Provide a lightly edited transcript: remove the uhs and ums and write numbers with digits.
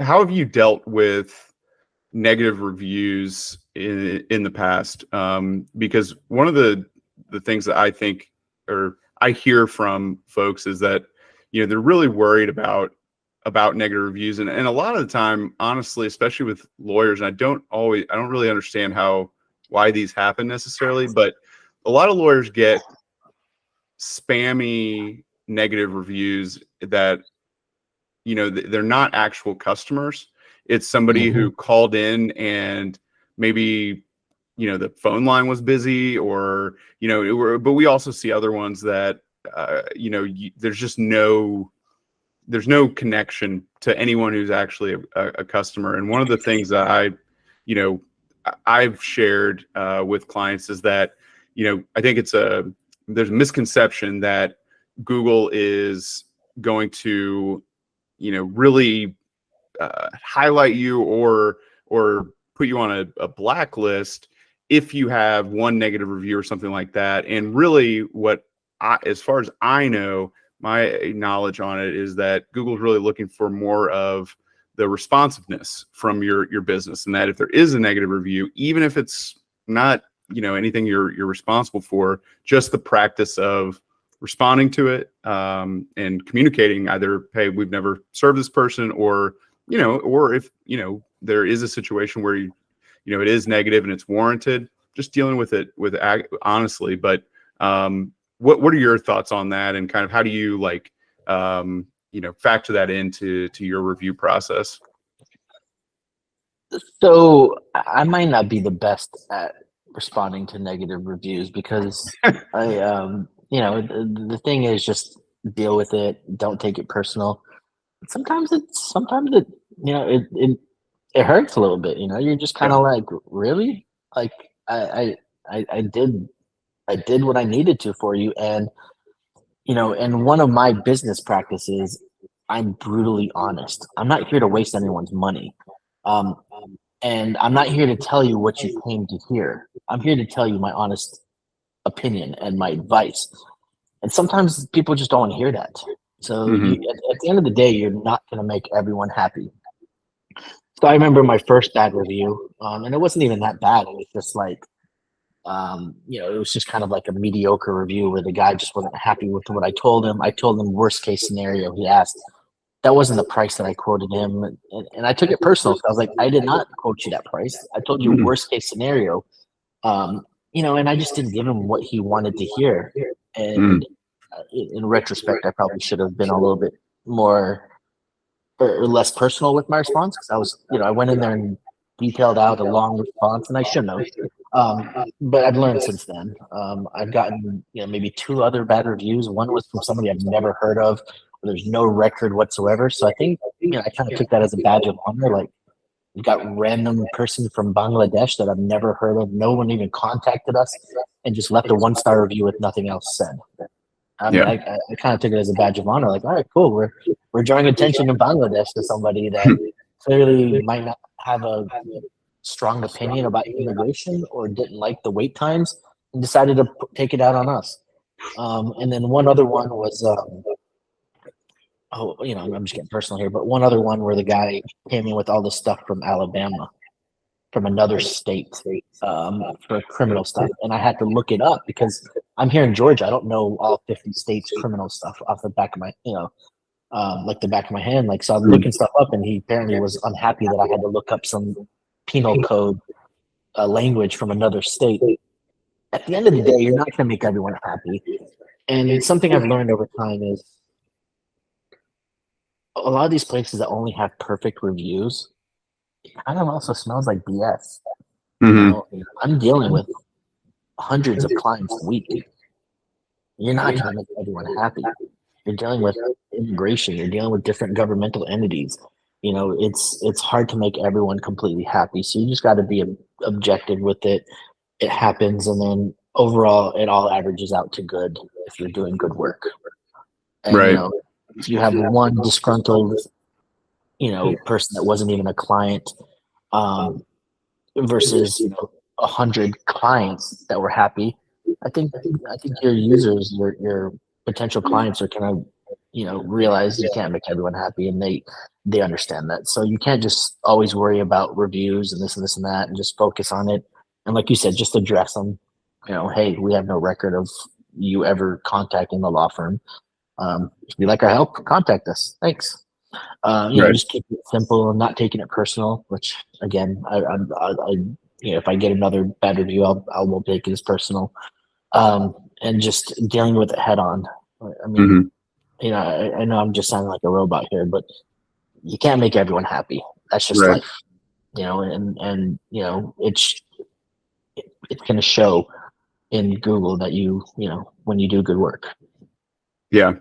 how have you dealt with negative reviews in the past? Because one of the things that I think, or I hear from folks, is that they're really worried about negative reviews, and a lot of the time, honestly, especially with lawyers, and I don't really understand why these happen necessarily, but a lot of lawyers get spammy negative reviews that they're not actual customers. It's somebody who called in and maybe the phone line was busy, or but we also see other ones that there's no connection to anyone who's actually a customer. And one of the things that I've shared with clients is that I think there's a misconception that Google is going to really highlight you or put you on a blacklist if you have one negative review or something like that. And really, as far as I know, my knowledge on it is that Google's really looking for more of the responsiveness from your business, and that if there is a negative review, even if it's not anything you're responsible for, just the practice of responding to it and communicating either, hey, we've never served this person, or or if there is a situation where it is negative and it's warranted, just dealing with it honestly. But what are your thoughts on that, and kind of how do you factor that into your review process? So I might not be the best at responding to negative reviews because the thing is, just deal with it. Don't take it personal. Sometimes it it hurts a little bit. You're just kind of like, really? Like I did what I needed to for you. And and one of my business practices, I'm brutally honest. I'm not here to waste anyone's money. Um, and I'm not here to tell you what you came to hear. I'm here to tell you my honest opinion and my advice. And sometimes people just don't want to hear that. So at the end of the day, you're not going to make everyone happy. So I remember my first bad review, and it wasn't even that bad. It was just like, it was just kind of like a mediocre review where the guy just wasn't happy with what I told him. I told him worst case scenario. He asked, that wasn't the price that I quoted him, and I took it personal. So I was like, I did not quote you that price. I told you worst case scenario. And I just didn't give him what he wanted to hear. And in retrospect, I probably should have been a little bit more or less personal with my response, because I was, I went in there and detailed out a long response, and I shouldn't have. But I've learned since then. I've gotten, maybe 2 other bad reviews. One was from somebody I've never heard of. There's no record whatsoever. So I think, I kind of took that as a badge of honor. Like, we've got random person from Bangladesh that I've never heard of. No one even contacted us, and just left a 1-star review with nothing else said. I mean, I kind of took it as a badge of honor. Like, all right, cool. We're drawing attention in Bangladesh to somebody that clearly might not have a strong opinion about immigration, or didn't like the wait times, and decided to take it out on us. And then one other one was, I'm just getting personal here, but one other one where the guy came in with all this stuff from Alabama, from another state, for criminal stuff. And I had to look it up because I'm here in Georgia. I don't know all 50 states criminal stuff off the back of my, like the back of my hand. Like, so I'm looking stuff up, and he apparently was unhappy that I had to look up some penal code language from another state. At the end of the day, you're not going to make everyone happy. And something I've learned over time is, a lot of these places that only have perfect reviews, it kind of also smells like BS. I'm dealing with hundreds of clients a week. You're not going to make everyone happy. You're dealing with immigration. You're dealing with different governmental entities. It's hard to make everyone completely happy. So you just got to be objective with it. It happens, and then overall, it all averages out to good if you're doing good work. And, if you have one disgruntled, person that wasn't even a client, versus 100 clients that were happy, I think your users, your potential clients, are gonna realize you can't make everyone happy, and they understand that. So you can't just always worry about reviews and this and that and just focus on it. And like you said, just address them. You know, hey, we have no record of you ever contacting the law firm. If you like our help, contact us. Thanks. Right. Just keep it simple and not taking it personal. Which again, if I get another bad review, I won't take it as personal. And just dealing with it head on. I mean, Hmm. I know I'm just sounding like a robot here, but you can't make everyone happy. That's just Right. life, and it's going to show in Google that when you do good work. Yeah.